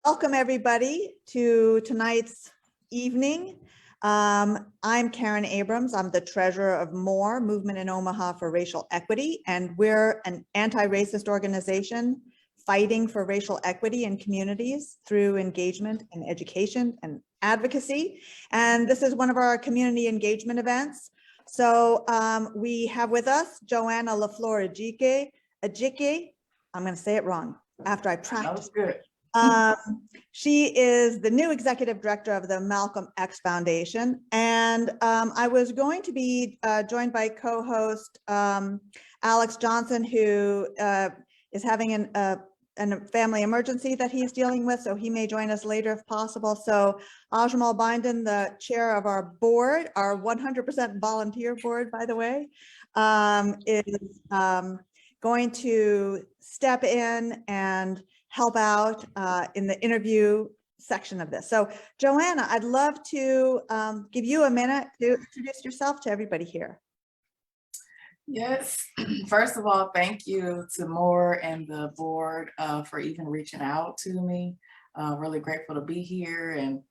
Welcome everybody to tonight's evening. I'm Karen Abrams. I'm the treasurer of MORE, Movement in Omaha for Racial Equity, and we're an anti-racist organization fighting for racial equity in communities through engagement and education and advocacy. And this is one of our community engagement events. So we have with us JoAnna LeFlore-Ejike. I'm going to say it wrong after I practice. That was good. She is the new executive director of the Malcolm X Foundation. And I was going to be joined by co-host Alex Johnson, who is having a family emergency that he's dealing with. So he may join us later if possible. So Ajmal Bindan, the chair of our board, our 100% volunteer board, by the way, is going to step in and help out in the interview section of this. So JoAnna, I'd love to give you a minute to introduce yourself to everybody here. Yes, first of all, thank you to MORE and the board for even reaching out to me. Really grateful to be here, and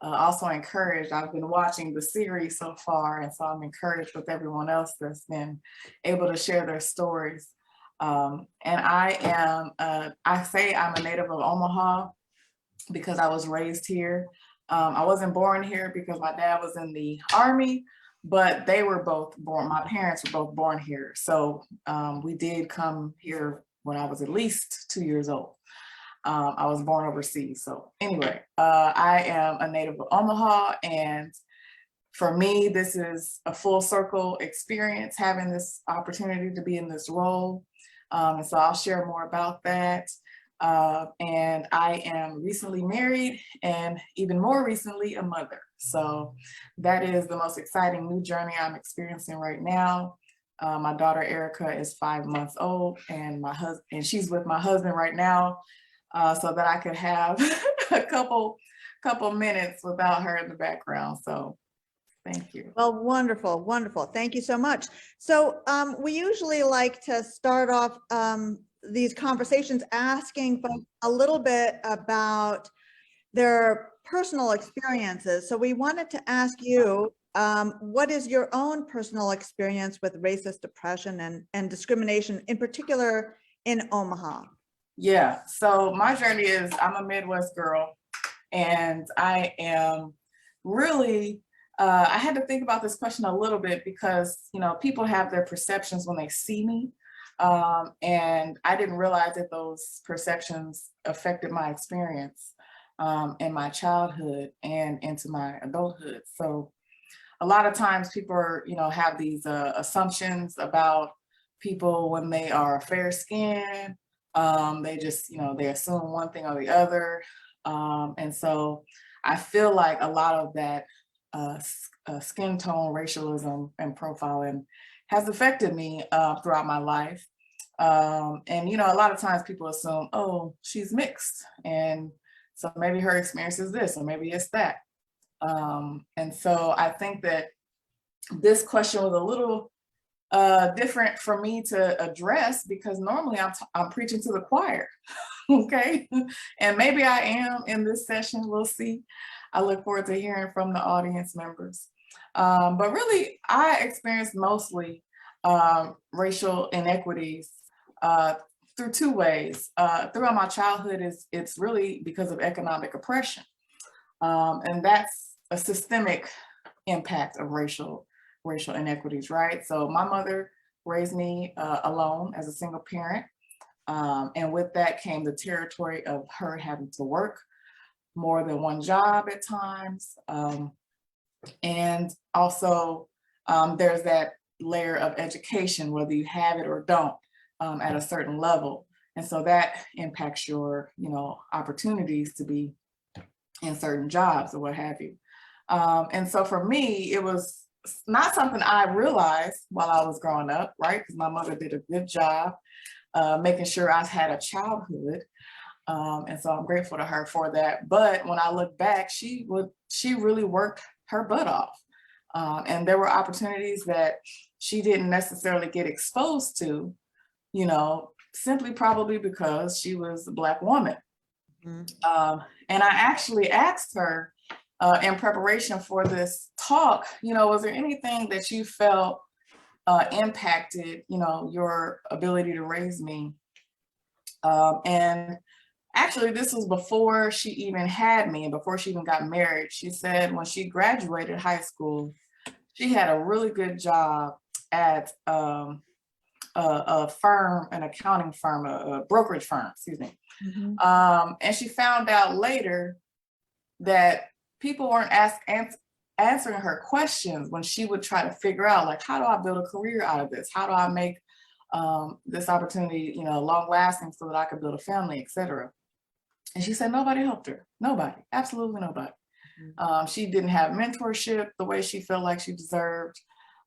also encouraged. I've been watching the series so far, and so I'm encouraged with everyone else that's been able to share their stories. And I say I'm a native of Omaha because I was raised here. I wasn't born here because my dad was in the Army, but they were both born, my parents were both born here. So we did come here when I was at least 2 years old. I was born overseas. So anyway, I am a native of Omaha, and for me, this is a full circle experience, having this opportunity to be in this role. And so I'll share more about that. And I am recently married, and even more recently a mother. So that is the most exciting new journey I'm experiencing right now. My daughter Erica is 5 months old, and she's with my husband right now, so that I could have a couple minutes without her in the background. So thank you. Well, wonderful, wonderful. Thank you so much. So we usually like to start off these conversations asking folks a little bit about their personal experiences. So we wanted to ask you, what is your own personal experience with racist oppression and discrimination, in particular in Omaha? Yeah, so my journey is, I'm a Midwest girl, and I am really, I had to think about this question a little bit because, you know, people have their perceptions when they see me. And I didn't realize that those perceptions affected my experience in my childhood and into my adulthood. So a lot of times people are, have these assumptions about people when they are fair skinned. They just, they assume one thing or the other. And so I feel like a lot of that skin tone racialism and profiling has affected me throughout my life. And, a lot of times people assume, oh, she's mixed. And so maybe her experience is this, or maybe it's that. And so I think that this question was a little different for me to address because normally I'm preaching to the choir, okay? And maybe I am in this session, we'll see. I look forward to hearing from the audience members. But really, I experienced mostly racial inequities through two ways. Throughout my childhood, it's really because of economic oppression. And that's a systemic impact of racial inequities, right? So my mother raised me alone as a single parent. And with that came the territory of her having to work more than one job at times. And also there's that layer of education, whether you have it or don't, at a certain level. And so that impacts your, opportunities to be in certain jobs or what have you. And so for me, it was not something I realized while I was growing up, right? Because my mother did a good job making sure I had a childhood. And so I'm grateful to her for that. But when I look back, she really worked her butt off. And there were opportunities that she didn't necessarily get exposed to, simply probably because she was a Black woman. And I actually asked her in preparation for this talk, was there anything that you felt impacted, your ability to raise me? And actually, this was before she even had me and before she even got married. She said when she graduated high school, she had a really good job at a firm, an accounting firm, a brokerage firm, excuse me. And she found out later that people weren't answering her questions when she would try to figure out, like, how do I build a career out of this? How do I make this opportunity, long lasting so that I could build a family, etc. And she said nobody helped her. Nobody, absolutely nobody. She didn't have mentorship the way she felt like she deserved.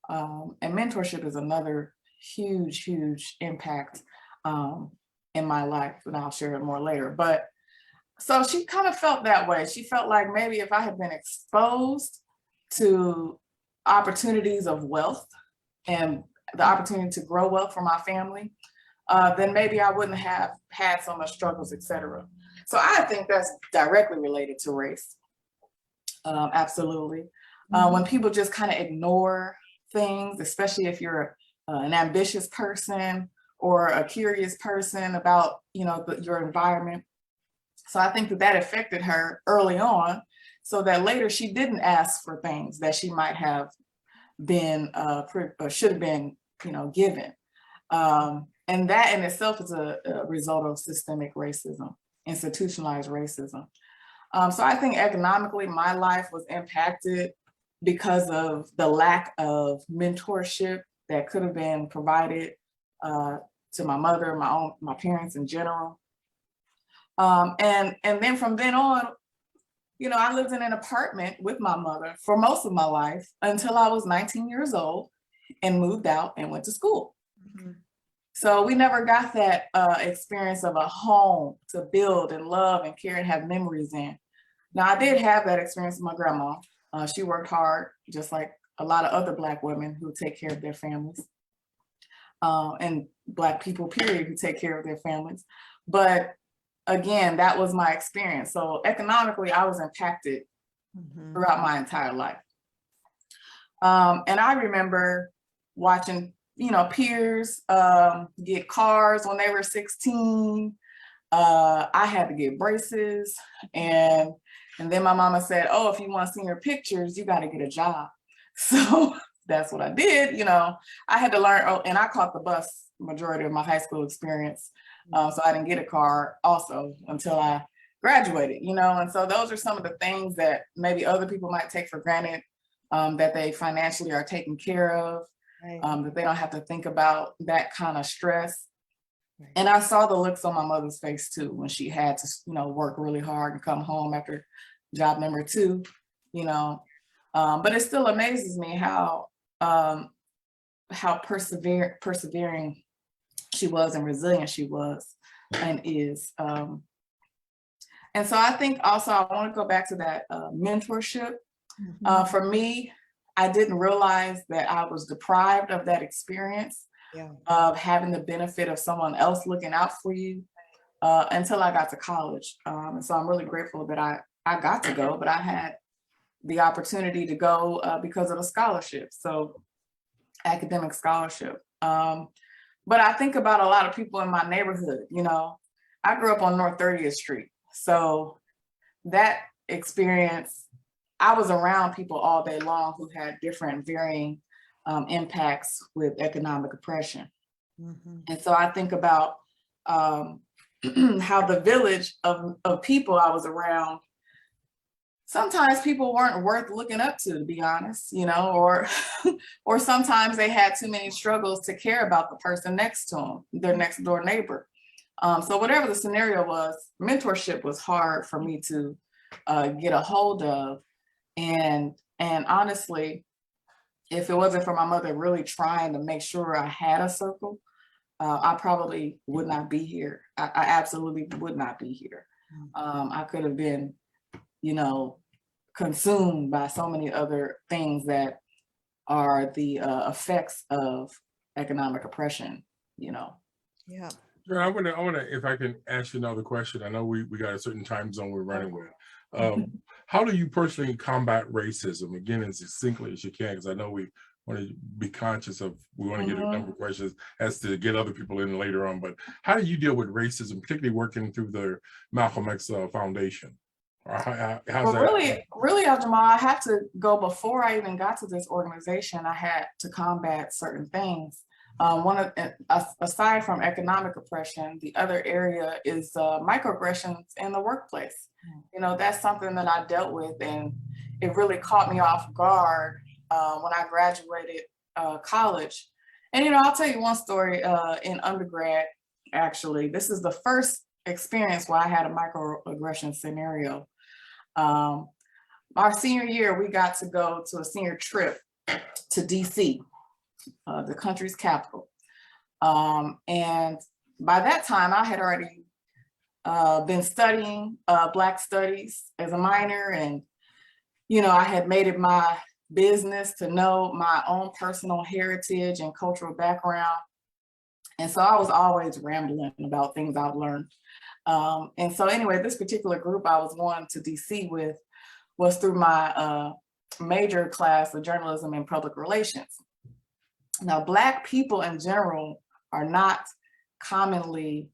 And mentorship is another huge, huge impact in my life, and I'll share it more later. But so she kind of felt that way. She felt like maybe if I had been exposed to opportunities of wealth and the opportunity to grow wealth for my family, then maybe I wouldn't have had so much struggles, etc. So I think that's directly related to race. Absolutely. When people just kind of ignore things, especially if you're an ambitious person or a curious person about, your environment. So I think that affected her early on, so that later she didn't ask for things that she might have been or should have been, given. And that in itself is a result of systemic racism, institutionalized racism. So I think economically, my life was impacted because of the lack of mentorship that could have been provided to my mother, my parents in general. And then from then on, I lived in an apartment with my mother for most of my life until I was 19 years old and moved out and went to school. So we never got that experience of a home to build and love and care and have memories in. Now, I did have that experience with my grandma. She worked hard, just like a lot of other Black women who take care of their families. And Black people, period, who take care of their families. But again, that was my experience. So economically, I was impacted throughout my entire life. And I remember watching, peers get cars when they were 16. I had to get braces, and then my mama said, oh, if you want senior pictures, you got to get a job. So that's what I did. I had to learn, and I caught the bus majority of my high school experience. So I didn't get a car also until I graduated, and so those are some of the things that maybe other people might take for granted, that they financially are taken care of, that they don't have to think about that kind of stress. And I saw the looks on my mother's face too, when she had to, work really hard and come home after job number 2, but it still amazes me how persevering she was and resilient she was and is. And so I think also I want to go back to that mentorship. For me, I didn't realize that I was deprived of that experience of having the benefit of someone else looking out for you until I got to college. And so I'm really grateful that I got to go, but I had the opportunity to go because of a scholarship, so academic scholarship. But I think about a lot of people in my neighborhood. I grew up on North 30th Street. So that experience, I was around people all day long who had different varying impacts with economic oppression. And so I think about how the village of people I was around, sometimes people weren't worth looking up to be honest, or sometimes they had too many struggles to care about the person next to them, their next door neighbor. So whatever the scenario was, mentorship was hard for me to get a hold of. And honestly, if it wasn't for my mother really trying to make sure I had a circle, I probably would not be here. I absolutely would not be here. I could have been, consumed by so many other things that are the effects of economic oppression, Yeah. Yeah, I wanna, if I can ask you another question. I know we got a certain time zone we're running with. Um, how do you personally combat racism? Again, as succinctly as you can, because I know we want to be conscious of, we want to get a number of questions as to get other people in later on, but how do you deal with racism, particularly working through the Malcolm X Foundation? Or how's Well, that? really, Jamal, I had to go before I even got to this organization. I had to combat certain things. Aside from economic oppression, the other area is microaggressions in the workplace. You know, that's something that I dealt with, and it really caught me off guard when I graduated college. And you know, I'll tell you one story in undergrad. Actually, this is the first experience where I had a microaggression scenario. Our senior year, we got to go to a senior trip to DC, the country's capital. And by that time, I had already been studying Black studies as a minor. And, you know, I had made it my business to know my own personal heritage and cultural background. And so I was always rambling about things I've learned. And so anyway, this particular group I was going to DC with was through my major class of journalism and public relations. Now, Black people in general are not commonly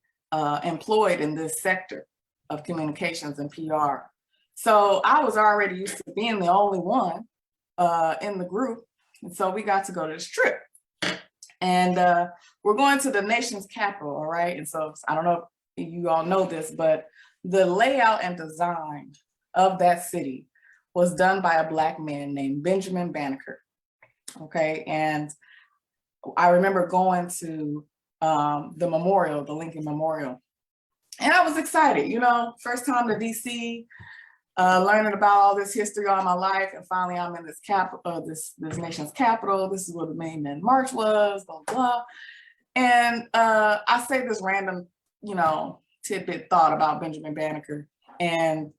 employed in this sector of communications and PR. So I was already used to being the only one in the group. And so we got to go to this trip. And we're going to the nation's capital, all right? And so I don't know if you all know this, but the layout and design of that city was done by a Black man named Benjamin Banneker, okay? And I remember going to the memorial, the Lincoln Memorial, and I was excited, you know, first time to DC, learning about all this history all my life, and finally I'm in this capital, this nation's capital. This is where the main men march was, blah, blah. And I say this random, you know, tidbit thought about Benjamin Banneker, and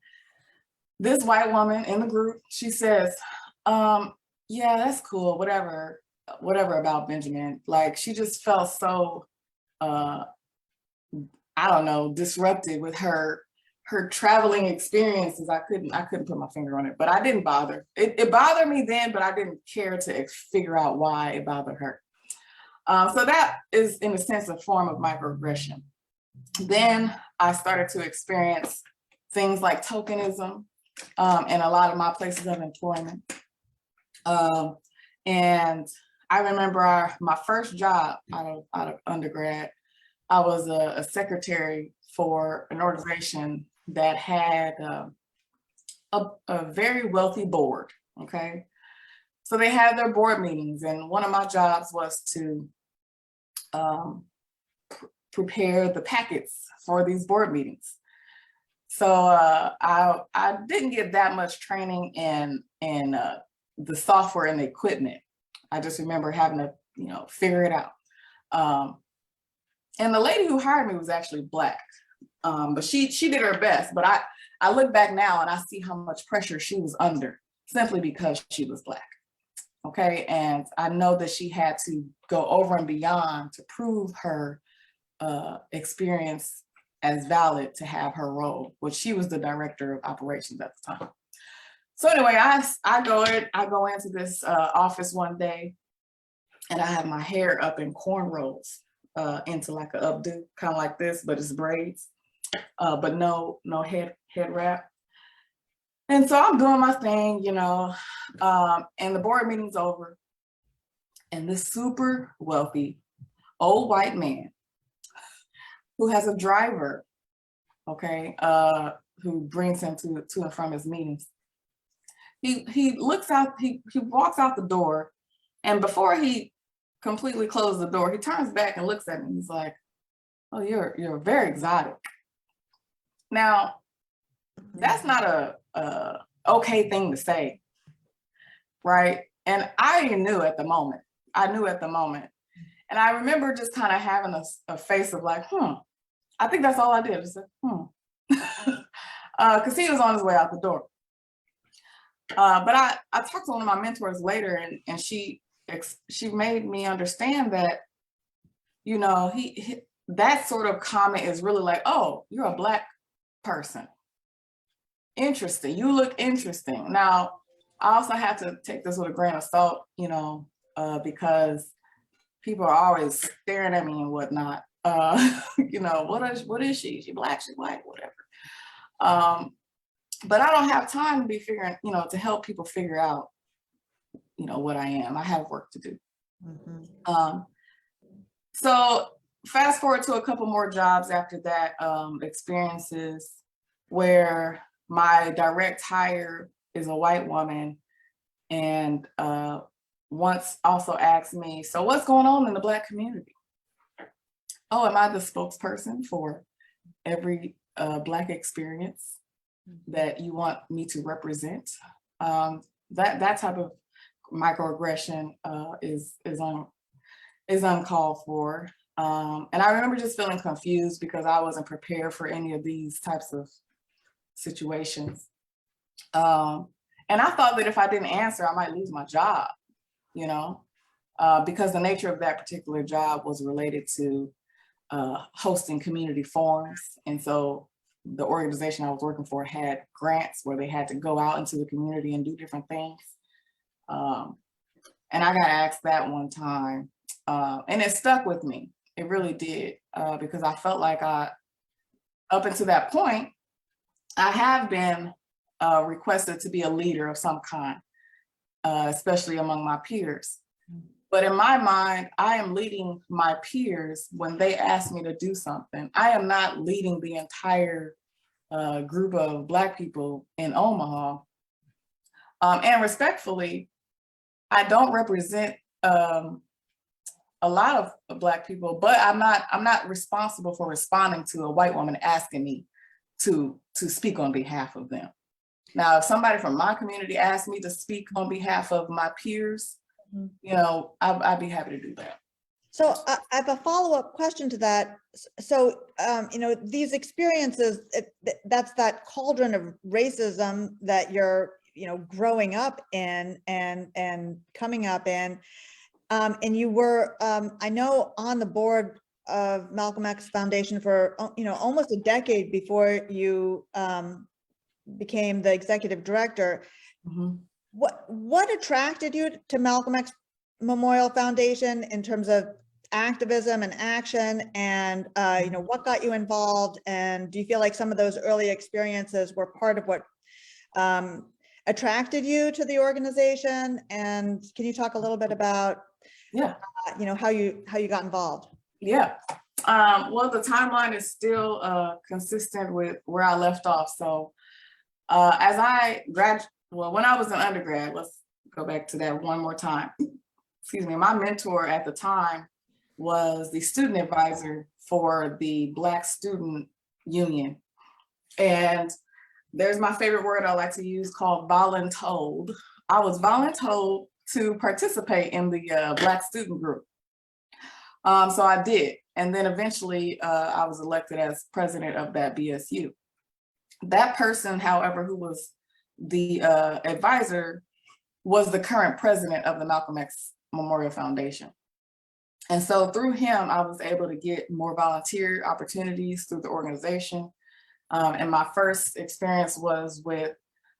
this white woman in the group, she says, yeah, that's cool, whatever about Benjamin. Like, she just felt so, I don't know, disrupted with her traveling experiences. I couldn't put my finger on it, but I didn't bother. It bothered me then, but I didn't care to figure out why it bothered her. So that is, in a sense, a form of microaggression. Then I started to experience things like tokenism in a lot of my places of employment. And I remember my first job out of undergrad, I was a secretary for an organization that had a very wealthy board, okay? So they had their board meetings, and one of my jobs was to prepare the packets for these board meetings. So I didn't get that much training in the software and the equipment. I just remember having to, you know, figure it out. And the lady who hired me was actually Black, but she did her best. But I look back now and I see how much pressure she was under simply because she was Black. Okay, and I know that she had to go over and beyond to prove her experience as valid to have her role, which she was the director of operations at the time. So anyway, I go into this office one day, and I have my hair up in cornrows into like an updo, kind of like this, but it's braids, but no head wrap. And so I'm doing my thing, you know, and the board meeting's over, and this super wealthy old white man who has a driver, okay, who brings him to and from his meetings. He looks out, he walks out the door, and before he completely closes the door, he turns back and looks at me. He's like, "Oh, you're very exotic." Now, that's not a okay thing to say, right? And I knew at the moment. And I remember just kind of having a face of like, I think that's all I did. I said, because he was on his way out the door. But I talked to one of my mentors later, and she made me understand that, you know, that sort of comment is really like, oh, you're a Black person. Interesting. You look interesting. Now, I also have to take this with a grain of salt, you know, because people are always staring at me and whatnot. You know, what is she? She Black, she white, whatever. But I don't have time to be figuring, you know, to help people figure out, you know, what I am. I have work to do. Mhm. So fast forward to a couple more jobs after that, experiences where my direct hire is a white woman, and once also asked me, so what's going on in the Black community? Oh, am I the spokesperson for every Black experience that you want me to represent? That type of microaggression is uncalled for. And I remember just feeling confused because I wasn't prepared for any of these types of situations. And I thought that if I didn't answer, I might lose my job, you know, because the nature of that particular job was related to hosting community forums. And so the organization I was working for had grants where they had to go out into the community and do different things. And I got asked that one time, and it stuck with me. It really did, because I felt like up until that point, I have been requested to be a leader of some kind, especially among my peers. But in my mind, I am leading my peers when they ask me to do something. I am not leading the entire group of Black people in Omaha. And respectfully, I don't represent a lot of Black people, but I'm not responsible for responding to a white woman asking me to speak on behalf of them. Now, if somebody from my community asked me to speak on behalf of my peers, you know, I'd be happy to do that. So I have a follow-up question to that. So, you know, these experiences, that's that cauldron of racism that you're, you know, growing up in and coming up in. And you were, I know, on the board of Malcolm X Foundation for, you know, almost a decade before you became the executive director. Mm-hmm. What attracted you to Malcolm X Memorial Foundation in terms of activism and action, and you know, what got you involved, and do you feel like some of those early experiences were part of what attracted you to the organization? And can you talk a little bit about, Yeah, you know, how you got involved? yeah. Well, the timeline is still consistent with where I left off. So as I when I was an undergrad, let's go back to that one more time. Excuse me, my mentor at the time was the student advisor for the Black Student Union. And there's my favorite word I like to use called voluntold. I was voluntold to participate in the Black student group. So I did. And then eventually I was elected as president of that BSU. That person, however, who was the advisor, was the current president of the Malcolm X Memorial Foundation. And so through him, I was able to get more volunteer opportunities through the organization. And my first experience was with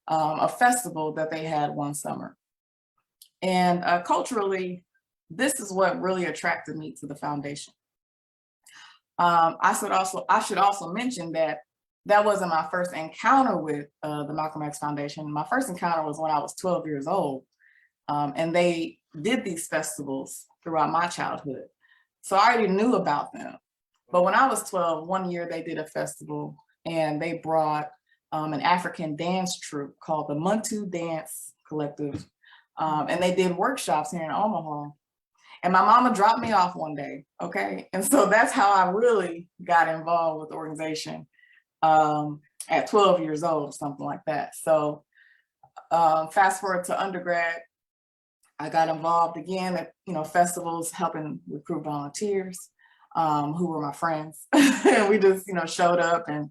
a festival that they had one summer. And culturally, this is what really attracted me to the foundation. I should also mention that that wasn't my first encounter with the Malcolm X Foundation. My first encounter was when I was 12 years old. And they did these festivals throughout my childhood. So I already knew about them. But when I was 12, one year they did a festival and they brought an African dance troupe called the Muntu Dance Collective. And they did workshops here in Omaha. And my mama dropped me off one day, okay? And so that's how I really got involved with the organization at 12 years old or something like that. So fast forward to undergrad, I got involved again at, you know, festivals, helping recruit volunteers who were my friends. And we just, you know, showed up and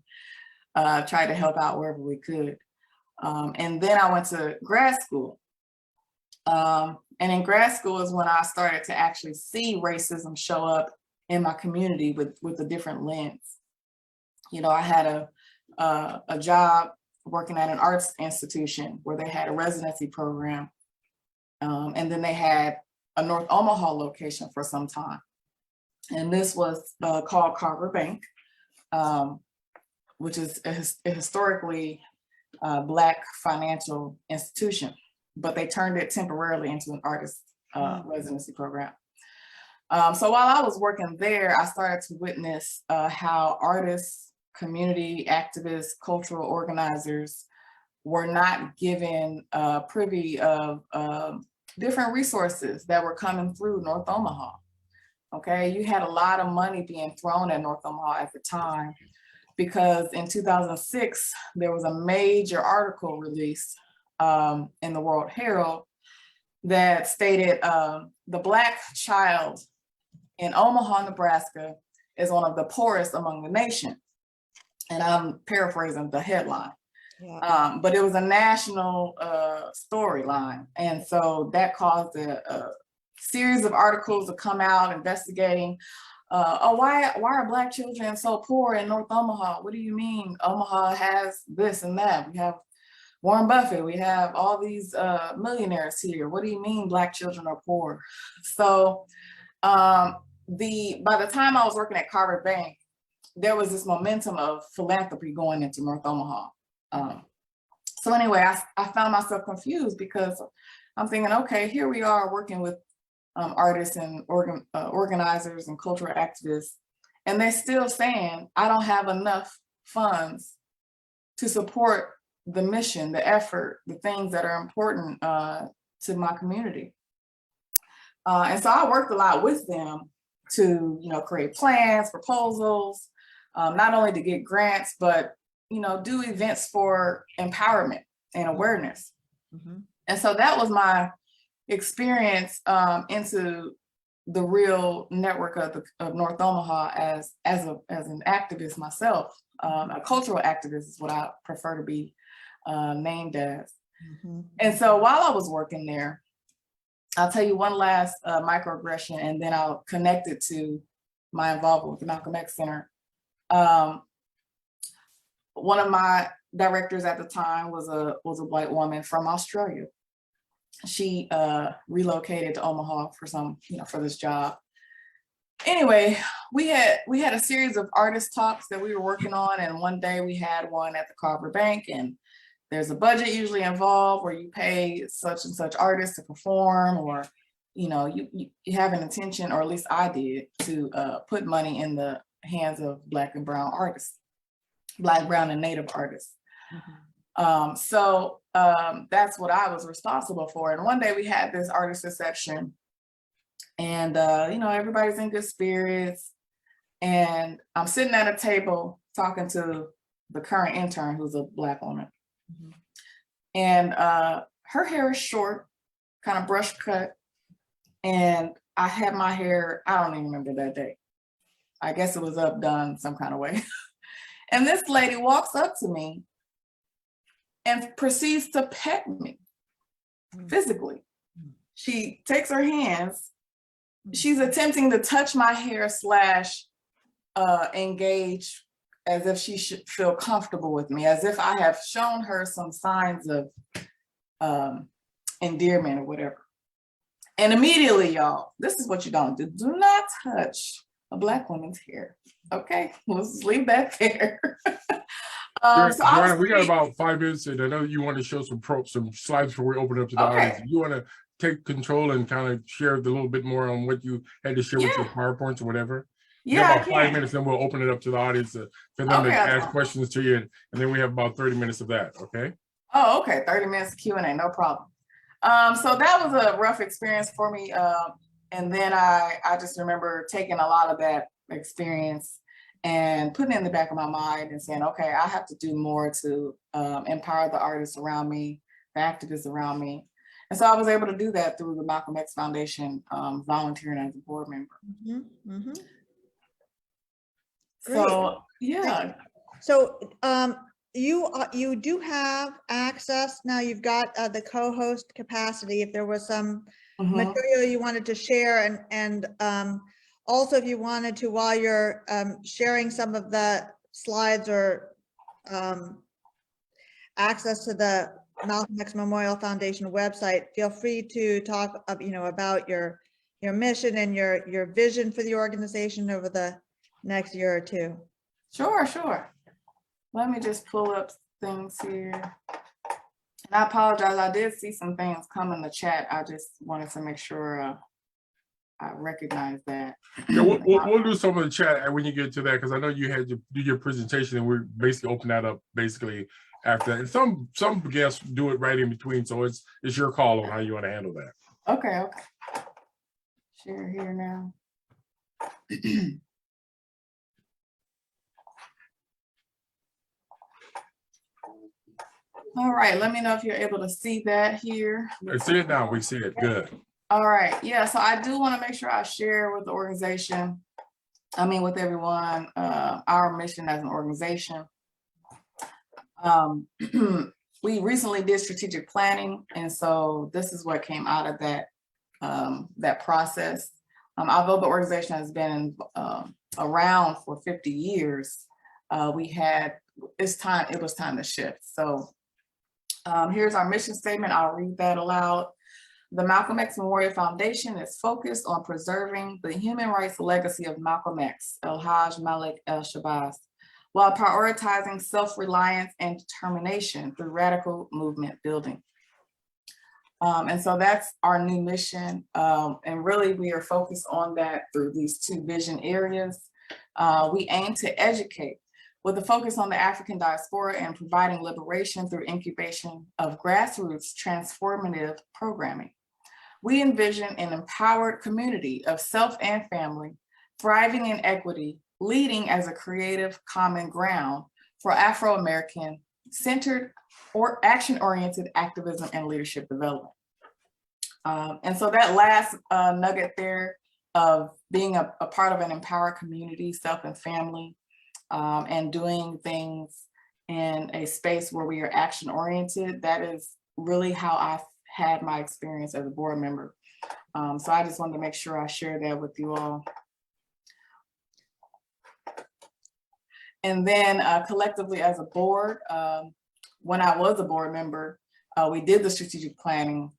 tried to help out wherever we could. And then I went to grad school. And in grad school is when I started to actually see racism show up in my community with a different lens. You know, I had a job working at an arts institution where they had a residency program. And then they had a North Omaha location for some time. And this was called Carver Bank, which is a historically Black financial institution, but they turned it temporarily into an artist residency program. So while I was working there, I started to witness how artists, community activists, cultural organizers were not given privy of different resources that were coming through North Omaha. Okay, you had a lot of money being thrown at North Omaha at the time, because in 2006, there was a major article released in the World Herald that stated the Black child in Omaha, Nebraska is one of the poorest among the nation. And I'm paraphrasing the headline. Yeah. But it was a national storyline. And so that caused a series of articles to come out investigating, why are Black children so poor in North Omaha? What do you mean Omaha has this and that? We have Warren Buffett, we have all these millionaires here. What do you mean Black children are poor? So by the time I was working at Carver Bank, there was this momentum of philanthropy going into North Omaha. So anyway, I found myself confused, because I'm thinking, okay, here we are working with artists and organizers and cultural activists, and they're still saying, I don't have enough funds to support the mission, the effort, the things that are important to my community. And so I worked a lot with them to, create plans, proposals, not only to get grants, but, do events for empowerment and awareness. Mm-hmm. And so that was my experience into the real network of North Omaha as an activist myself. A cultural activist is what I prefer to be named as. Mm-hmm. And so while I was working there, I'll tell you one last microaggression, and then I'll connect it to my involvement with the Malcolm X Center. One of my directors at the time was a white woman from Australia. She relocated to Omaha for this job. Anyway, we had a series of artist talks that we were working on, and one day we had one at the Carver Bank, and there's a budget usually involved where you pay such and such artists to perform, or you have an intention, or at least I did, to put money in the hands of Black and brown artists, Black, brown, and Native artists. Mm-hmm. So that's what I was responsible for. And one day we had this artist reception, and everybody's in good spirits, and I'm sitting at a table talking to the current intern, who's a Black woman. Mm-hmm. And her hair is short, kind of brush cut, and I had my hair, I don't even remember that day. I guess it was up done some kind of way. And this lady walks up to me and proceeds to pet me physically. She takes her hands, she's attempting to touch my hair / engage as if she should feel comfortable with me, as if I have shown her some signs of endearment or whatever. And immediately, y'all, this is what you don't do. Do not touch a Black woman's hair. Okay, let's leave that there. JoAnna, we got about 5 minutes, and I know you want to show some slides before we open it up to the audience. You want to take control and kind of share a little bit more on what you had to share with your PowerPoints or whatever? Yeah, about 5 minutes, then we'll open it up to the audience for them to ask questions to you, and then we have about 30 minutes of that, okay? Oh, okay, 30 minutes of Q&A, no problem. So that was a rough experience for me. And then I just remember taking a lot of that experience and putting it in the back of my mind and saying, okay, I have to do more to empower the artists around me, the activists around me. And so I was able to do that through the Malcolm X Foundation, volunteering as a board member. Mm-hmm. Mm-hmm. So, yeah. So you do have access now. You've got the co-host capacity. If there was some material you wanted to share, and also, if you wanted to, while you're sharing some of the slides or access to the Malcolm X Memorial Foundation website, feel free to talk about your mission and your vision for the organization over the next year or two. Sure, sure. Let me just pull up things here. And I apologize, I did see some things come in the chat. I just wanted to make sure I recognize that. Yeah, we'll do some of the chat when you get to that, because I know you had to do your presentation and we're basically open that up basically after that. And some guests do it right in between, so it's your call on how you want to handle that. Okay, okay. Share here now. All right, let me know if you're able to see that here. I see it now, we see it, good. All right, yeah, so I do want to make sure I share with the organization, with everyone, our mission as an organization. We recently did strategic planning, and so this is what came out of that, that process. Although the organization has been around for 50 years, it was time to shift. So here's our mission statement. I'll read that aloud. The Malcolm X Memorial Foundation is focused on preserving the human rights legacy of Malcolm X, El-Hajj Malik El-Shabazz, while prioritizing self-reliance and determination through radical movement building. And so that's our new mission. And really we are focused on that through these two vision areas. We aim to educate with a focus on the African diaspora and providing liberation through incubation of grassroots transformative programming. We envision an empowered community of self and family, thriving in equity, leading as a creative common ground for Afro-American centered or action-oriented activism and leadership development. And so that last nugget there of being a part of an empowered community, self and family, and doing things in a space where we are action oriented, that is really how I've had my experience as a board member. So I just wanted to make sure I share that with you all. And then collectively as a board, when I was a board member, we did the strategic planning.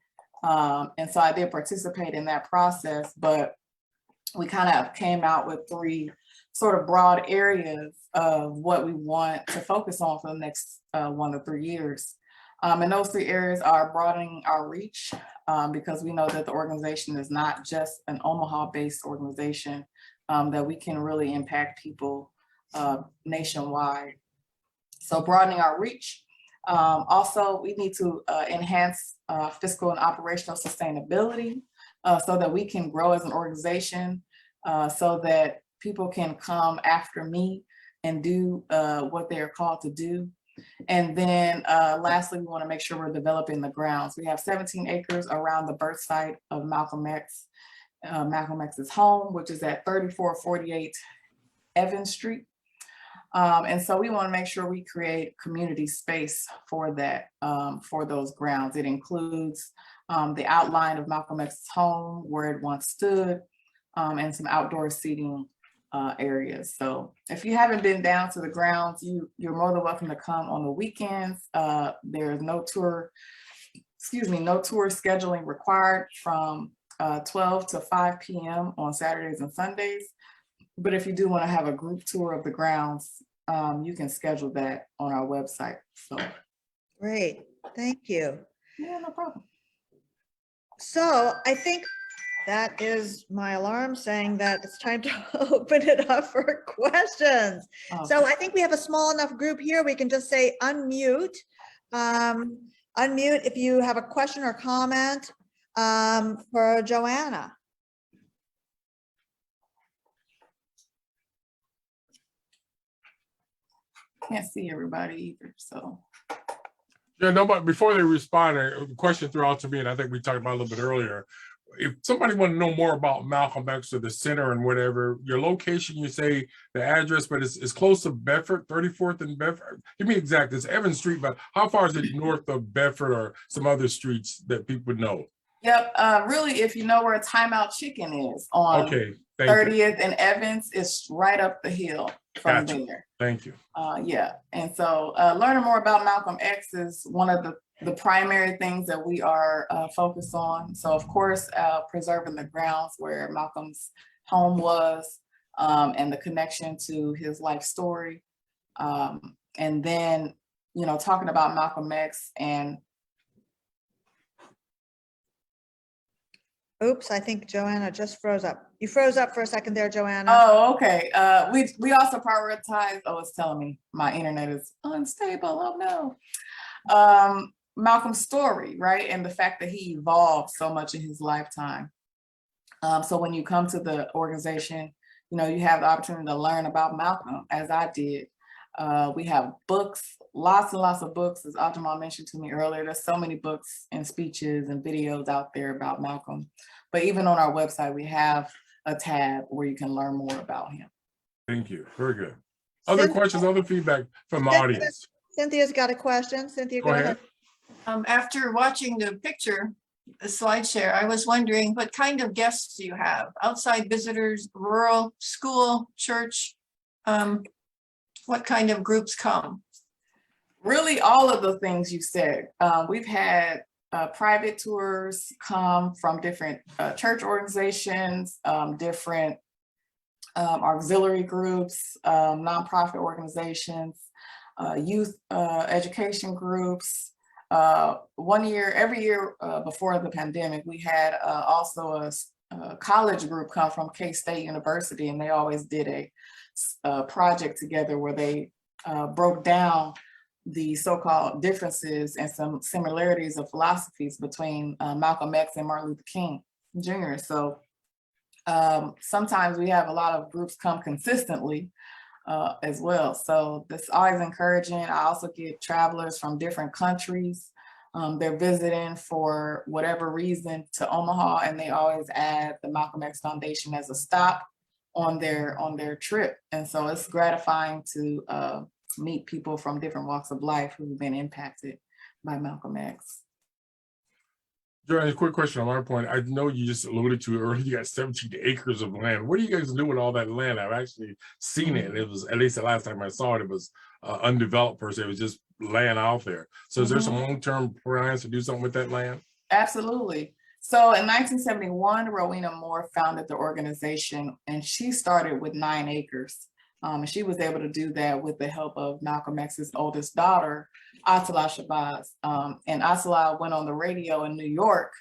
And so I did participate in that process, but we kind of came out with 3 sort of broad areas of what we want to focus on for the next 1 to 3 years. And those 3 areas are broadening our reach, because we know that the organization is not just an Omaha-based organization, that we can really impact people nationwide. So broadening our reach. Also, we need to enhance fiscal and operational sustainability so that we can grow as an organization, so that people can come after me and do what they are called to do. And then lastly, we want to make sure we're developing the grounds. We have 17 acres around the birth site of Malcolm X, Malcolm X's home, which is at 3448 Evans Street. And so we want to make sure we create community space for that, for those grounds. It includes the outline of Malcolm X's home, where it once stood, and some outdoor seating areas. So if you haven't been down to the grounds, you're more than welcome to come on the weekends. There's no tour scheduling required from 12 to 5 p.m. on Saturdays and Sundays. But if you do want to have a group tour of the grounds, you can schedule that on our website. So Great, thank you. yeah, no problem. So I think that is my alarm saying that it's time to open it up for questions. Okay. So I think we have a small enough group here. We can just say unmute. Unmute if you have a question or comment for JoAnna. Can't see everybody either, so. Yeah, no, but before they respond, a question threw out to me, and I think we talked about a little bit earlier. If somebody want to know more about Malcolm X or the center and whatever, your location, you say the address, but it's close to Bedford, 34th and Bedford. Give me exact, it's Evans Street, but how far is it north of Bedford or some other streets that people know? Yep. Really, if you know where Timeout Chicken is on Okay, thank you. 30th and Evans, it's right up the hill from Gotcha. there. Thank you. Yeah. And so learning more about Malcolm X is one of the primary things that we are focused on. So of course, preserving the grounds where Malcolm's home was, and the connection to his life story. And then, you know, talking about Malcolm X and Oops, I think JoAnna just froze up. You froze up for a second there, JoAnna. oh, okay. We also prioritize, oh, it's telling me my internet is unstable. Oh no. Malcolm's story, right? And the fact that he evolved so much in his lifetime. So when you come to the organization, you know, you have the opportunity to learn about Malcolm, as I did. We have books, lots and lots of books, as Ajima mentioned to me earlier. There's so many books and speeches and videos out there about Malcolm. But even on our website, we have a tab where you can learn more about him. Thank you. Very good. Other Cynthia- questions, other feedback from the audience? Cynthia's got a question. Cynthia, Go ahead. After watching the picture, the slide share, I was wondering what kind of guests do you have? Outside visitors, rural, school, church? What kind of groups come? Really, all of the things you said. We've had private tours come from different church organizations, different auxiliary groups, nonprofit organizations, youth education groups. Every year before the pandemic, we had also a college group come from K-State University, and they always did a project together where they broke down the so-called differences and some similarities of philosophies between Malcolm X and Martin Luther King Jr. So sometimes we have a lot of groups come consistently as well. So that's always encouraging. I also get travelers from different countries. They're visiting for whatever reason to Omaha, and they always add the Malcolm X Foundation as a stop on their trip. And so it's gratifying to meet people from different walks of life who've been impacted by Malcolm X. JoAnna, a quick question on my point. I know you just alluded to it earlier, you got 17 acres of land. What do you guys do with all that land? I've actually seen it, and it was, at least the last time I saw it, it was undeveloped per se. It was just land out there. So is there some long-term plans to do something with that land? Absolutely. So in 1971, Rowena Moore founded the organization, and she started with 9 acres. And she was able to do that with the help of Malcolm X's oldest daughter, Atala Shabazz. And Atala went on the radio in New York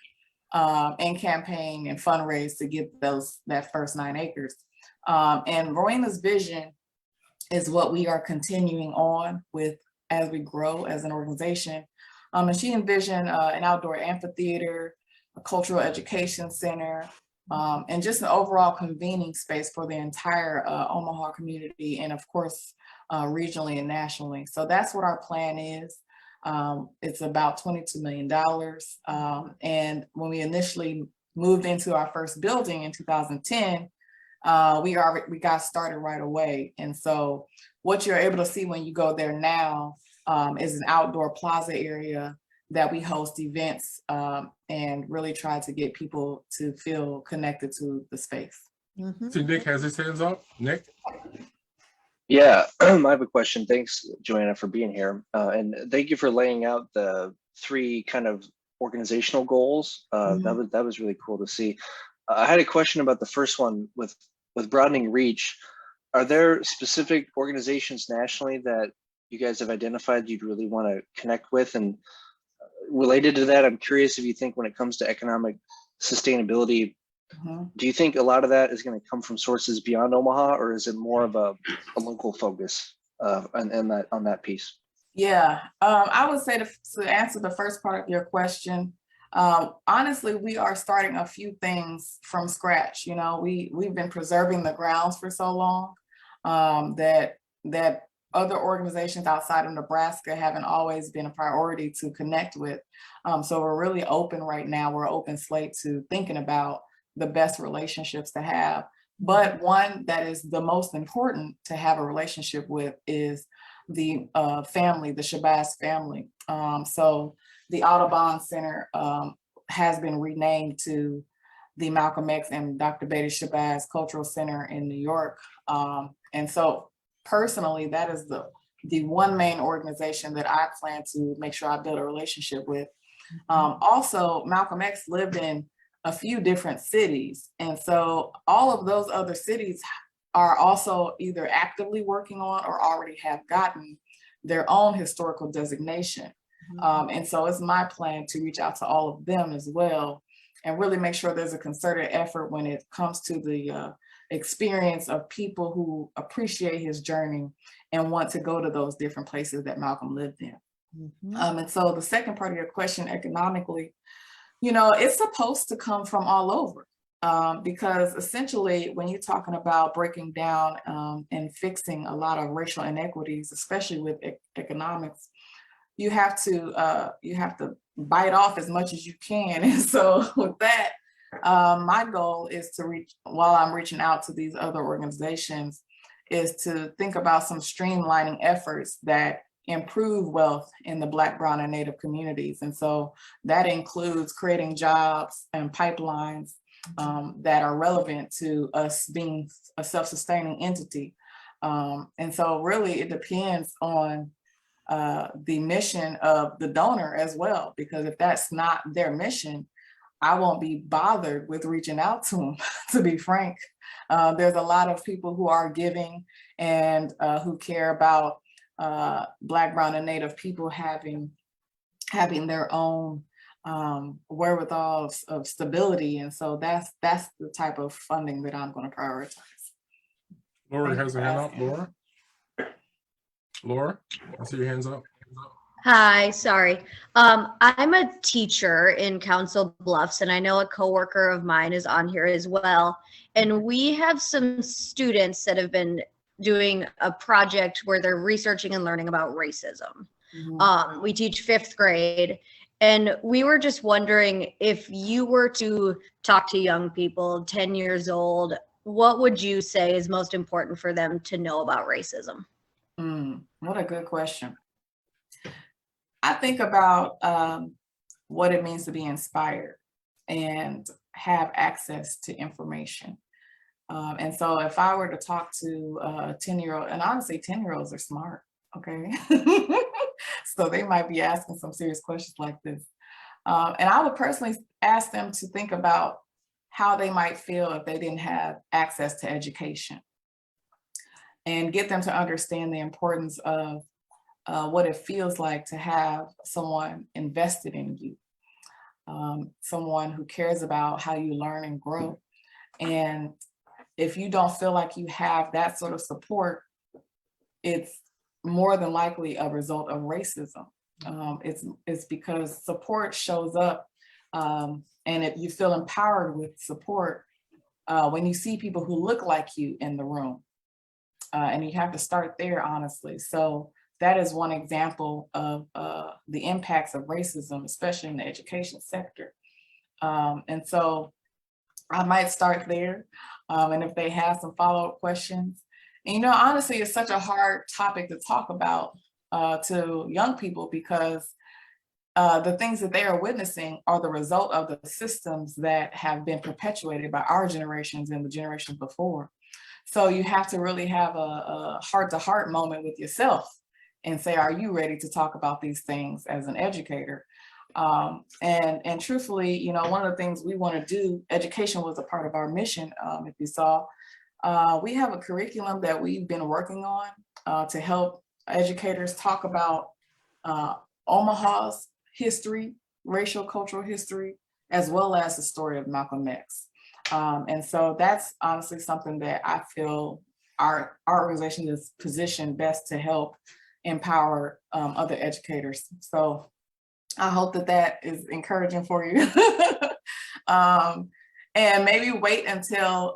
and campaigned and fundraised to get that first 9 acres. And Rowena's vision is what we are continuing on with as we grow as an organization. And she envisioned an outdoor amphitheater, a cultural education center, and just an overall convening space for the entire Omaha community, and of course, regionally and nationally. So that's what our plan is. It's about $22 million. And when we initially moved into our first building in 2010, we got started right away. And so what you're able to see when you go there now is an outdoor plaza area that we host events and really try to get people to feel connected to the space. See, Nick has his hands up. Nick? Yeah, I have a question. Thanks, JoAnna, for being here. And thank you for laying out the 3 kind of organizational goals. That was really cool to see. I had a question about the first one with broadening reach. Are there specific organizations nationally that you guys have identified you'd really want to connect with? And related to that, I'm curious if you think when it comes to economic sustainability, do you think a lot of that is going to come from sources beyond Omaha, or is it more of a local focus on that piece? Yeah, I would say to answer the first part of your question, honestly, we are starting a few things from scratch. You know, we've been preserving the grounds for so long that other organizations outside of Nebraska haven't always been a priority to connect with. So we're really open right now. We're open slate to thinking about the best relationships to have. But one that is the most important to have a relationship with is the family, the Shabazz family. So the Audubon Center has been renamed to the Malcolm X and Dr. Betty Shabazz Cultural Center in New York. And so personally, that is the one main organization that I plan to make sure I build a relationship with. Also, Malcolm X lived in a few different cities. And so all of those other cities are also either actively working on or already have gotten their own historical designation. And so it's my plan to reach out to all of them as well and really make sure there's a concerted effort when it comes to the experience of people who appreciate his journey and want to go to those different places that Malcolm lived in. And so the second part of your question, economically, you know, it's supposed to come from all over, because essentially when you're talking about breaking down and fixing a lot of racial inequities, especially with economics, you have to bite off as much as you can. And so with that, my goal is to reach, while I'm reaching out to these other organizations, is to think about some streamlining efforts that improve wealth in the Black, Brown, and Native communities. And so that includes creating jobs and pipelines that are relevant to us being a self-sustaining entity. And so really it depends on the mission of the donor as well, because if that's not their mission, I won't be bothered with reaching out to them, to be frank. There's a lot of people who are giving and who care about Black, Brown, and Native people having their own wherewithal of stability. And so that's the type of funding that I'm going to prioritize. Laura has her hand up. Laura, I see your hands up. Hi, sorry. I'm a teacher in Council Bluffs, and I know a coworker of mine is on here as well. And we have some students that have been doing a project where they're researching and learning about racism. We teach fifth grade, and we were just wondering, if you were to talk to young people 10 years old, what would you say is most important for them to know about racism? What a good question. I think about what it means to be inspired and have access to information. And so if I were to talk to a 10-year-old, and honestly, 10-year-olds are smart, okay? So they might be asking some serious questions like this. And I would personally ask them to think about how they might feel if they didn't have access to education, and get them to understand the importance of what it feels like to have someone invested in you, someone who cares about how you learn and grow. And if you don't feel like you have that sort of support, it's more than likely a result of racism. It's because support shows up, and if you feel empowered with support, when you see people who look like you in the room, and you have to start there, honestly. So that is one example of the impacts of racism, especially in the education sector. And so I might start there. And if they have some follow-up questions, and, you know, honestly, it's such a hard topic to talk about to young people, because the things that they are witnessing are the result of the systems that have been perpetuated by our generations and the generations before. So you have to really have a heart-to-heart moment with yourself and say, are you ready to talk about these things as an educator? And truthfully, you know, one of the things we want to do, education was a part of our mission. If you saw, we have a curriculum that we've been working on to help educators talk about Omaha's history, racial cultural history, as well as the story of Malcolm X. And so that's honestly something that I feel our organization is positioned best to help empower other educators. So I hope that that is encouraging for you. And maybe wait until,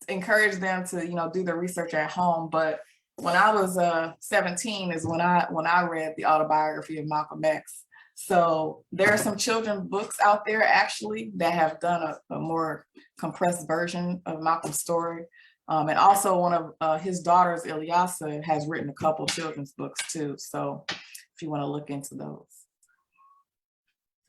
encourage them to, you know, do the research at home. But when I was 17 is when I read the autobiography of Malcolm X. So there are some children's books out there actually that have done a more compressed version of Malcolm's story. And also one of his daughters, Ilyasa, has written a couple children's books too. So if you want to look into those.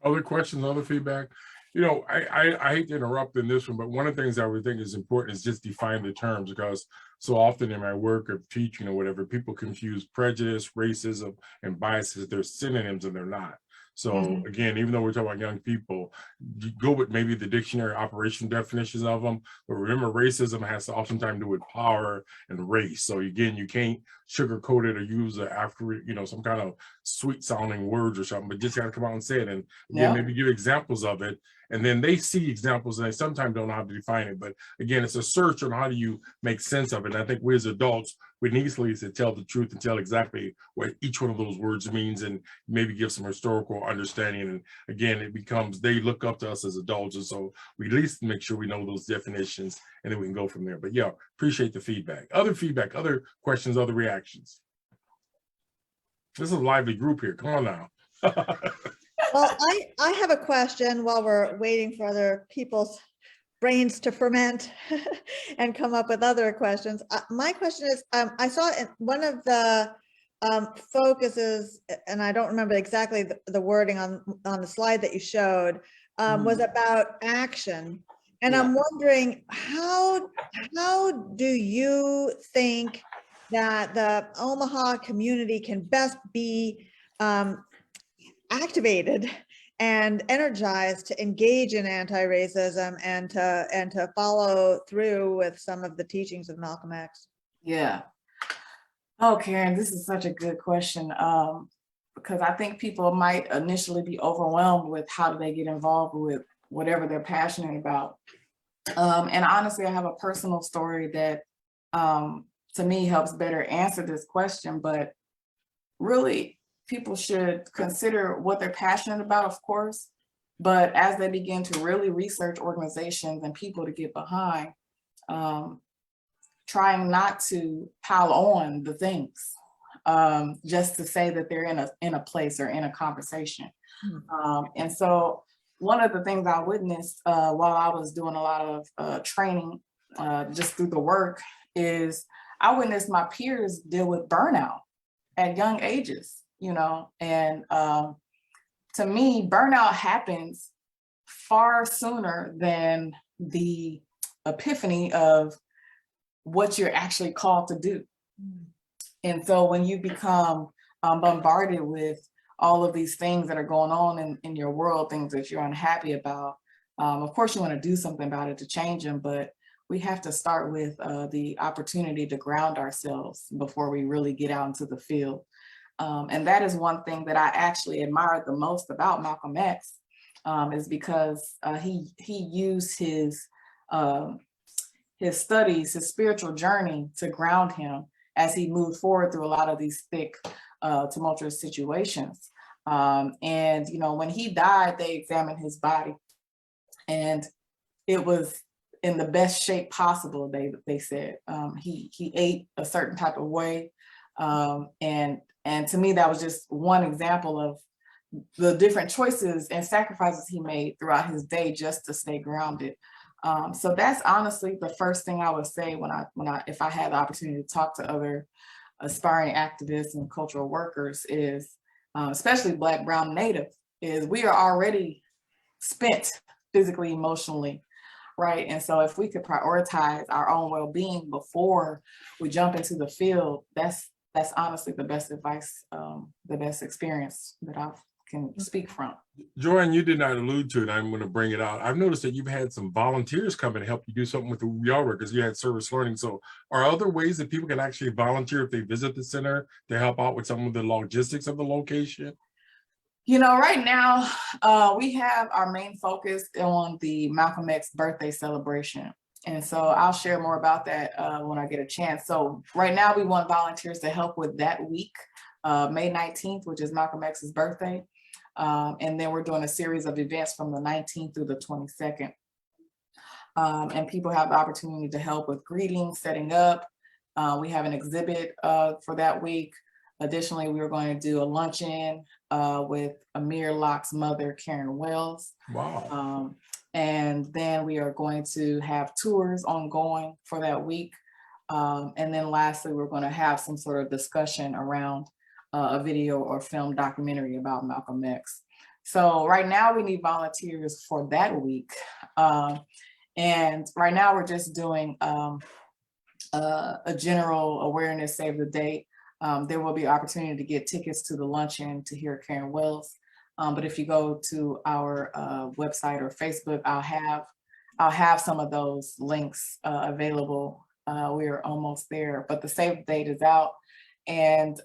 Other questions, other feedback? You know, I hate to interrupt in this one, but one of the things I would think is important is just define the terms, because so often in my work of teaching or whatever, people confuse prejudice, racism, and biases. They're synonyms and they're not. So again, even though we're talking about young people, you go with maybe the dictionary operation definitions of them, but remember racism has to oftentimes do with power and race. So again, you can't sugarcoat it or use a after, you know, some kind of sweet sounding words or something, but just gotta come out and say it. And again, maybe give examples of it. And then they see examples and they sometimes don't know how to define it. But again, it's a search on how do you make sense of it. And I think we as adults, we need to tell the truth and tell exactly what each one of those words means and maybe give some historical understanding. And again, it becomes, they look up to us as adults. And so we at least make sure we know those definitions and then we can go from there. But yeah, appreciate the feedback, other questions, other reactions. This is a lively group here. Come on now. Well, I have a question while we're waiting for other people's brains to ferment and come up with other questions. My question is, I saw in one of the focuses, and I don't remember exactly the wording on the slide that you showed, was about action. And I'm wondering, how do you think that the Omaha community can best be activated and energized to engage in anti-racism and to follow through with some of the teachings of Malcolm X? Yeah. Oh, Karen, this is such a good question, because I think people might initially be overwhelmed with how do they get involved with whatever they're passionate about. And honestly, I have a personal story that to me helps better answer this question, but really people should consider what they're passionate about, of course, but as they begin to really research organizations and people to get behind, trying not to pile on the things just to say that they're in a place or in a conversation. And so one of the things I witnessed while I was doing a lot of training just through the work is I witnessed my peers deal with burnout at young ages, you know, and to me, burnout happens far sooner than the epiphany of what you're actually called to do. And so when you become bombarded with all of these things that are going on in your world, things that you're unhappy about, of course you want to do something about it to change them, but we have to start with the opportunity to ground ourselves before we really get out into the field. And that is one thing that I actually admired the most about Malcolm X, is because he used his studies, his spiritual journey to ground him as he moved forward through a lot of these thick, tumultuous situations. And, you know, when he died, they examined his body and it was in the best shape possible, they said. He ate a certain type of way. And to me, that was just one example of the different choices and sacrifices he made throughout his day just to stay grounded. So that's honestly the first thing I would say if I had the opportunity to talk to other aspiring activists and cultural workers is, especially Black, Brown, Native, is we are already spent physically, emotionally, right? And so if we could prioritize our own well-being before we jump into the field, that's honestly the best advice, the best experience that I can speak from. JoAnna, you did not allude to it. I'm going to bring it out. I've noticed that you've had some volunteers come and help you do something with your work because you had service learning. So are other ways that people can actually volunteer if they visit the center to help out with some of the logistics of the location? You know, right now, we have our main focus on the Malcolm X birthday celebration. And so I'll share more about that when I get a chance. So right now we want volunteers to help with that week, May 19th, which is Malcolm X's birthday. And then we're doing a series of events from the 19th through the 22nd. And people have the opportunity to help with greetings, setting up. We have an exhibit for that week. Additionally, we were going to do a luncheon with Amir Locke's mother, Karen Wells. Wow. And then we are going to have tours ongoing for that week. And then lastly, we're going to have some sort of discussion around a video or film documentary about Malcolm X. So right now we need volunteers for that week. And right now we're just doing a general awareness, save the date. There will be opportunity to get tickets to the luncheon to hear Karen Wells. But if you go to our website or Facebook, I'll have some of those links available. We are almost there, but the save the date is out. And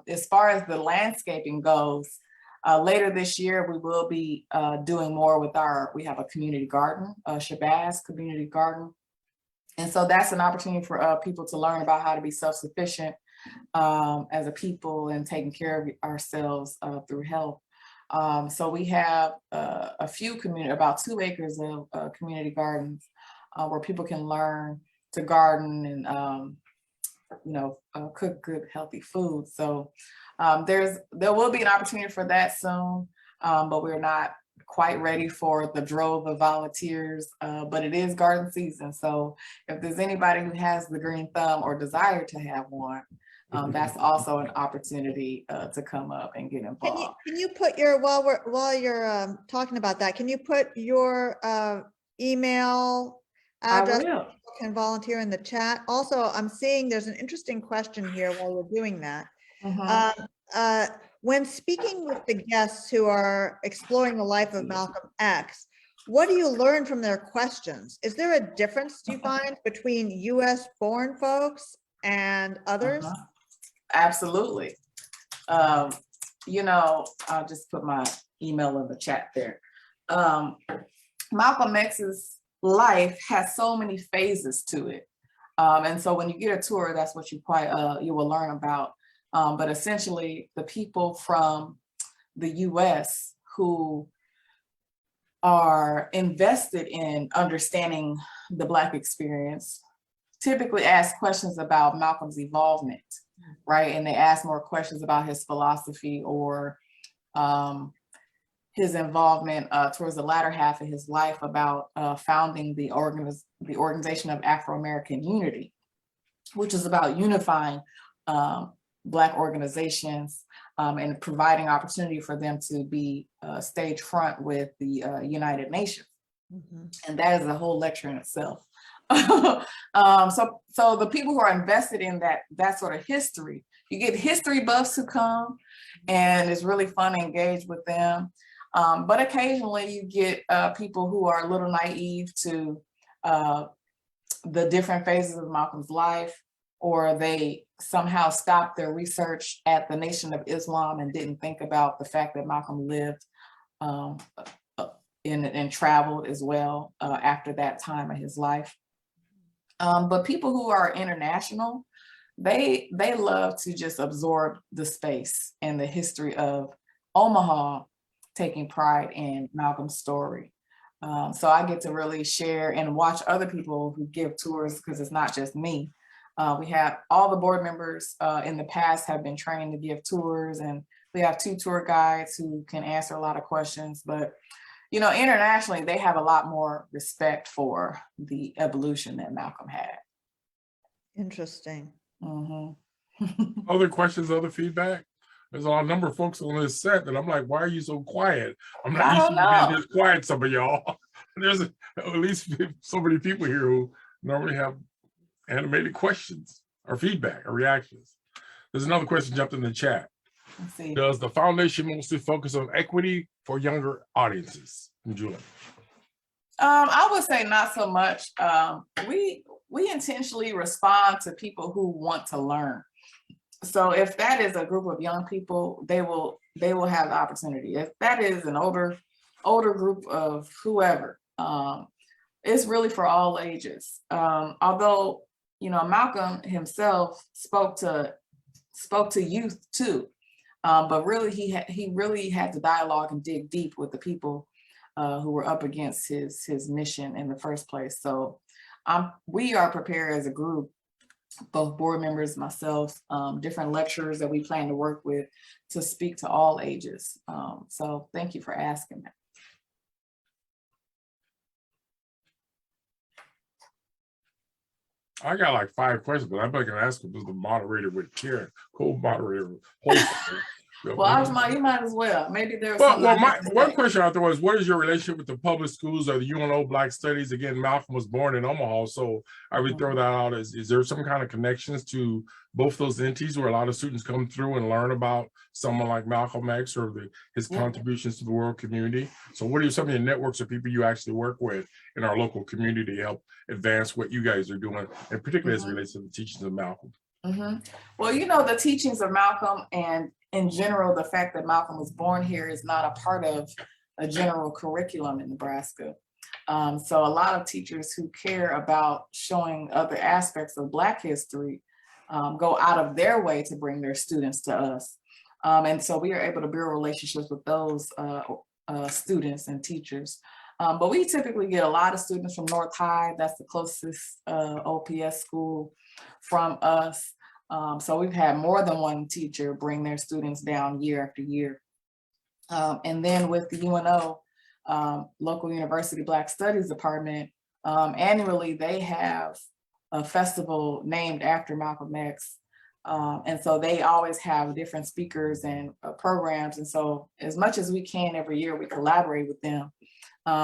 as far as the landscaping goes, later this year, we will be doing more with we have a community garden, Shabazz Community Garden. And so that's an opportunity for people to learn about how to be self-sufficient as a people and taking care of ourselves through health. So we have a few about 2 acres of community gardens where people can learn to garden and cook good, healthy food. So there will be an opportunity for that soon, but we're not quite ready for the drove of volunteers, but it is garden season. So if there's anybody who has the green thumb or desire to have one, that's also an opportunity to come up and get involved. Can you put your, while you're talking about that, can you put your email address? People can volunteer in the chat. Also, I'm seeing there's an interesting question here while we're doing that. When speaking with the guests who are exploring the life of Malcolm X, what do you learn from their questions? Is there a difference, do you find, between US born folks and others? Absolutely. I'll just put my email in the chat there. Malcolm X's life has so many phases to it. And so when you get a tour, that's what you will learn about. But essentially the people from the US who are invested in understanding the Black experience typically ask questions about Malcolm's involvement, right? And they ask more questions about his philosophy or his involvement towards the latter half of his life about founding the Organization of Afro-American Unity, which is about unifying Black organizations and providing opportunity for them to be stage front with the United Nations. And that is a whole lecture in itself. So the people who are invested in that sort of history, you get history buffs who come, and it's really fun to engage with them. But occasionally you get people who are a little naive to the different phases of Malcolm's life, or they somehow stopped their research at the Nation of Islam and didn't think about the fact that Malcolm lived and traveled as well after that time of his life. But people who are international, they love to just absorb the space and the history of Omaha taking pride in Malcolm's story. So I get to really share and watch other people who give tours, because it's not just me. We have all the board members in the past have been trained to give tours, and we have 2 tour guides who can answer a lot of questions. But internationally, they have a lot more respect for the evolution that Malcolm had. Interesting. Other questions, other feedback? There's a number of folks on this set that I'm like, why are you so quiet? I'm not used to being this quiet, some of y'all. There's at least so many people here who normally have animated questions or feedback or reactions. There's another question jumped in the chat. Let's see. Does the foundation mostly focus on equity for younger audiences? Julie. I would say not so much. We intentionally respond to people who want to learn. So if that is a group of young people, they will have the opportunity. If that is an older group of whoever, it's really for all ages. Although Malcolm himself spoke to youth too, but really he really had to dialogue and dig deep with the people who were up against his mission in the first place. So we are prepared as a group, both board members, myself, different lecturers that we plan to work with, to speak to all ages. So thank you for asking that. I got like 5 questions, but I'm not going to ask them as the moderator with Karen, co-moderator. Well, you might as well. Maybe there's Well, something I my missed one today. question out there was, what is your relationship with the public schools or the UNO Black Studies? Again, Malcolm was born in Omaha, so I would throw that out as, is there some kind of connections to both those entities where a lot of students come through and learn about someone like Malcolm X or his contributions to the world community? So what are some of your networks of people you actually work with in our local community to help advance what you guys are doing, and particularly as it relates to the teachings of Malcolm? Well, you know, the teachings of Malcolm, and in general, the fact that Malcolm was born here is not a part of a general curriculum in Nebraska. So a lot of teachers who care about showing other aspects of Black history go out of their way to bring their students to us. And so we are able to build relationships with those students and teachers. But we typically get a lot of students from North High. That's the closest OPS school from us. So we've had more than one teacher bring their students down year after year. And then with the UNO, local university Black Studies Department, annually they have a festival named after Malcolm X. And so they always have different speakers and programs. And so as much as we can every year, we collaborate with them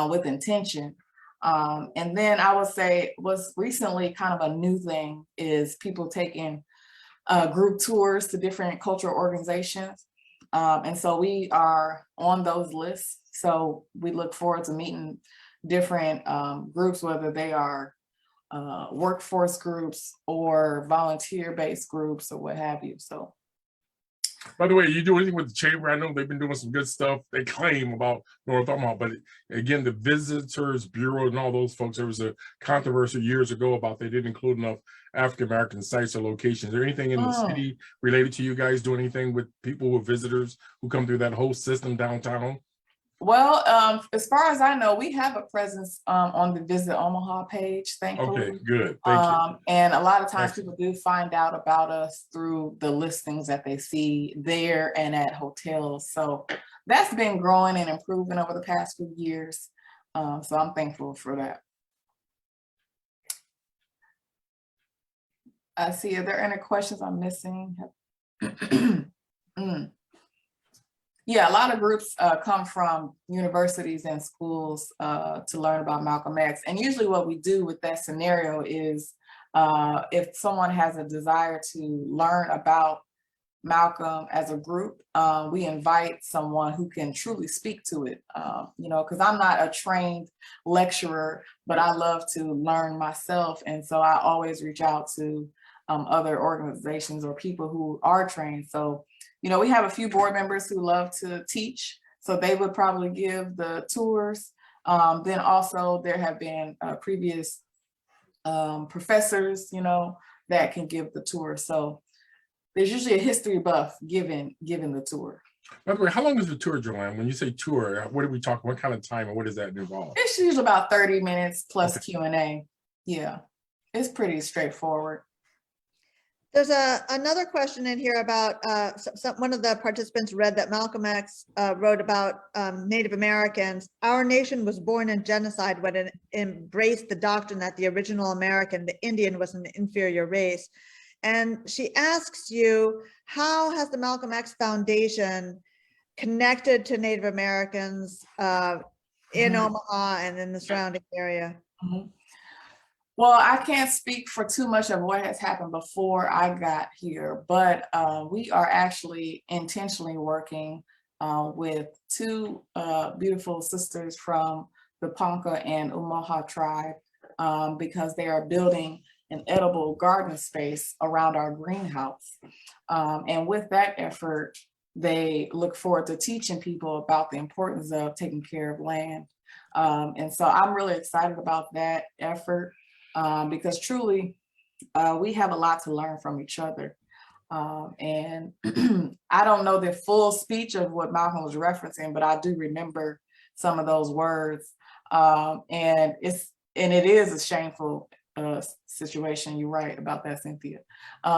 with intention. And then I would say what's recently kind of a new thing is people taking group tours to different cultural organizations. And so we are on those lists. So we look forward to meeting different groups, whether they are workforce groups or volunteer-based groups or what have you. So, by the way, you do anything with the chamber? I know they've been doing some good stuff, they claim, about North Omaha, but again, the Visitors Bureau and all those folks, there was a controversy years ago about they didn't include enough African-American sites or locations. Is there anything in the city related to you guys doing anything with people, with visitors who come through that whole system downtown? Well, as far as I know, we have a presence on the Visit Omaha page, thankfully. Okay, good. Thank you. And a lot of times people do find out about us through the listings that they see there and at hotels. So that's been growing and improving over the past few years. So I'm thankful for that. I see, are there any questions I'm missing? Yeah, a lot of groups come from universities and schools to learn about Malcolm X. And usually what we do with that scenario is if someone has a desire to learn about Malcolm as a group, we invite someone who can truly speak to it, you know, because I'm not a trained lecturer, but I love to learn myself. And so I always reach out to other organizations or people who are trained. So, you know, we have a few board members who love to teach, so they would probably give the tours. Then also there have been previous professors, you know, that can give the tour. So there's usually a history buff giving the tour. By the way, how long is the tour, JoAnna? When you say tour, what are we talking? What kind of time and what does that involve? It's usually about 30 minutes plus Q&A. Yeah, it's pretty straightforward. There's another question in here about one of the participants read that Malcolm X wrote about Native Americans. Our nation was born in genocide when it embraced the doctrine that the original American, the Indian, was an inferior race. And she asks you, how has the Malcolm X Foundation connected to Native Americans in Omaha and in the surrounding area? Well, I can't speak for too much of what has happened before I got here, but we are actually intentionally working with two beautiful sisters from the Ponca and Omaha tribe because they are building an edible garden space around our greenhouse. And with that effort, they look forward to teaching people about the importance of taking care of land. And so I'm really excited about that effort. Because truly, we have a lot to learn from each other. And I don't know the full speech of what Malcolm was referencing, but I do remember some of those words. And it is a shameful situation. You're right about that, Cynthia,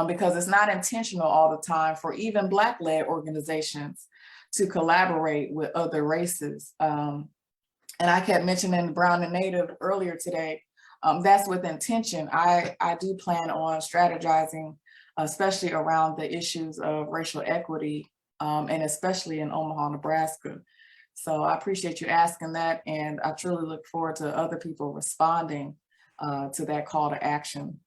because it's not intentional all the time for even Black-led organizations to collaborate with other races. And I kept mentioning the Brown and Native earlier today. That's with intention. I do plan on strategizing, especially around the issues of racial equity and especially in Omaha, Nebraska. So I appreciate you asking that, and I truly look forward to other people responding to that call to action.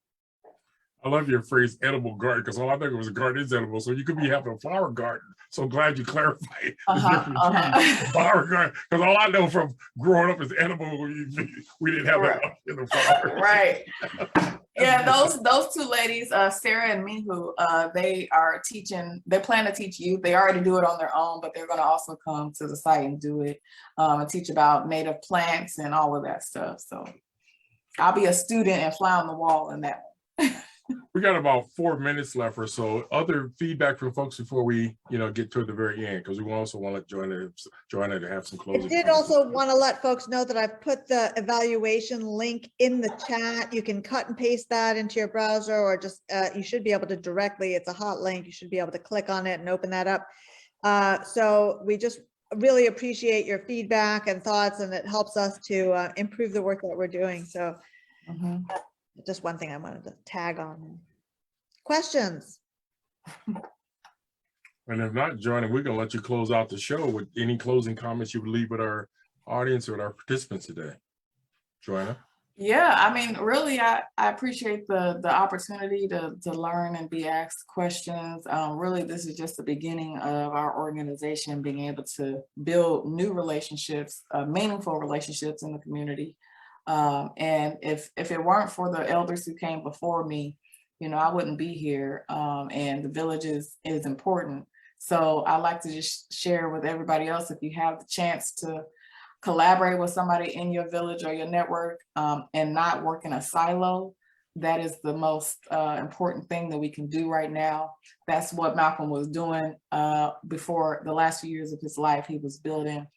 I love your phrase edible garden, because all I think it was a garden is edible. So you could be having a flower garden. So glad you clarified the difference between flower garden, because all I know from growing up is edible. We didn't have that in the flowers. Right. Yeah, those two ladies, Sarah and Mihu, they are teaching, they plan to teach youth. They already do it on their own, but they're going to also come to the site and do it and teach about native plants and all of that stuff. So I'll be a student and fly on the wall in that one. We got about 4 minutes left or so. Other feedback from folks before we, get to the very end, because we also want to let JoAnna to have some closing. I did also want to let folks know that I've put the evaluation link in the chat. You can cut and paste that into your browser, or just you should be able to directly, it's a hot link. You should be able to click on it and open that up. So we just really appreciate your feedback and thoughts, and it helps us to improve the work that we're doing. So just one thing I wanted to tag on. Questions? And if not, JoAnna, we're going to let you close out the show with any closing comments you would leave with our audience or with our participants today. JoAnna? Yeah, I mean, really, I appreciate the opportunity to learn and be asked questions. Really, this is just the beginning of our organization being able to build new relationships, meaningful relationships in the community. And if it weren't for the elders who came before me, I wouldn't be here. And the village is important. So I like to just share with everybody else, if you have the chance to collaborate with somebody in your village or your network, and not work in a silo, that is the most important thing that we can do right now. That's what Malcolm was doing before the last few years of his life. He was building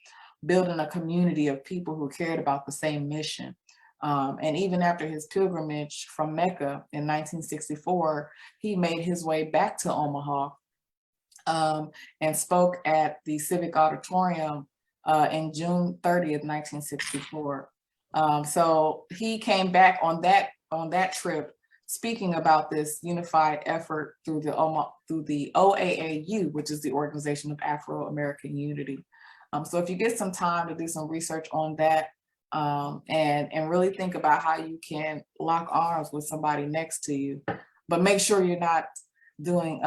a community of people who cared about the same mission. And even after his pilgrimage from Mecca in 1964, he made his way back to Omaha and spoke at the Civic Auditorium in June 30th, 1964. So he came back on that trip speaking about this unified effort through the OAAU, which is the Organization of Afro-American Unity. So if you get some time to do some research on that, and really think about how you can lock arms with somebody next to you, but make sure you're not doing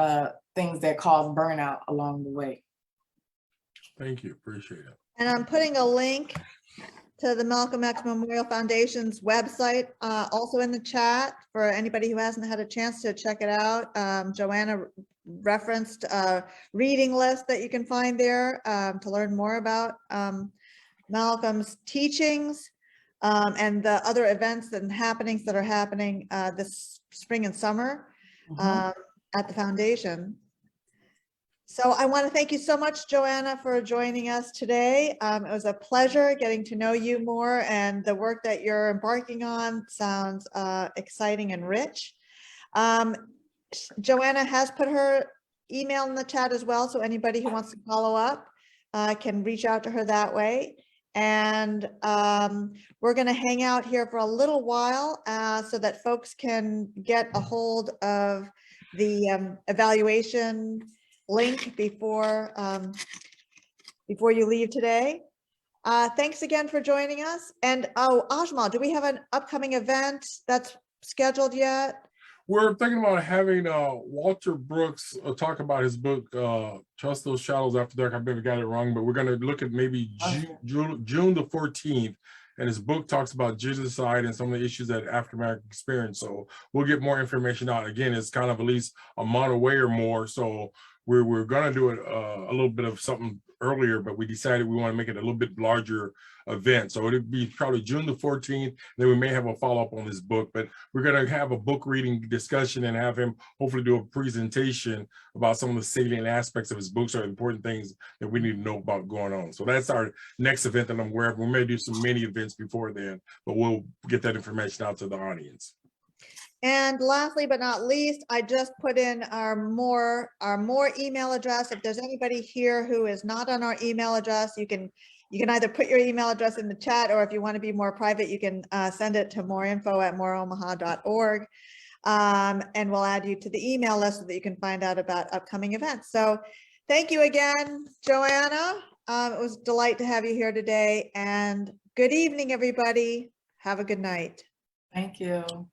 things that cause burnout along the way. Thank you, appreciate it. And I'm putting a link to the Malcolm X Memorial Foundation's website also in the chat for anybody who hasn't had a chance to check it out. JoAnna referenced a reading list that you can find there to learn more about Malcolm's teachings and the other events and happenings that are happening this spring and summer at the foundation. So I want to thank you so much, JoAnna, for joining us today. It was a pleasure getting to know you more, and the work that you're embarking on sounds exciting and rich. JoAnna has put her email in the chat as well, so anybody who wants to follow up can reach out to her that way. And we're going to hang out here for a little while so that folks can get a hold of the evaluation link before you leave today. Thanks again for joining us. And Ajmal, do we have an upcoming event that's scheduled yet? We're thinking about having Walter Brooks talk about his book, Trust Those Shadows After Dark. I maybe got it wrong, but we're going to look at maybe June the 14th. And his book talks about genocide and some of the issues that African Americans experience. So we'll get more information out. Again, it's kind of at least a month away or more. So we're going to do it a little bit of something earlier, but we decided we want to make it a little bit larger event. So it'll be probably June the 14th. Then we may have a follow-up on this book, but we're going to have a book reading discussion and have him hopefully do a presentation about some of the salient aspects of his books or important things that we need to know about going on. So that's our next event that I'm aware of. We may do some mini events before then, but we'll get that information out to the audience. And lastly, but not least, I just put in our more email address. If there's anybody here who is not on our email address, you can either put your email address in the chat, or if you want to be more private, you can send it to moreinfo@moreomaha.org, and we'll add you to the email list so that you can find out about upcoming events. So Thank you again, JoAnna. It was a delight to have you here today, and good evening, everybody. Have a good night. Thank you.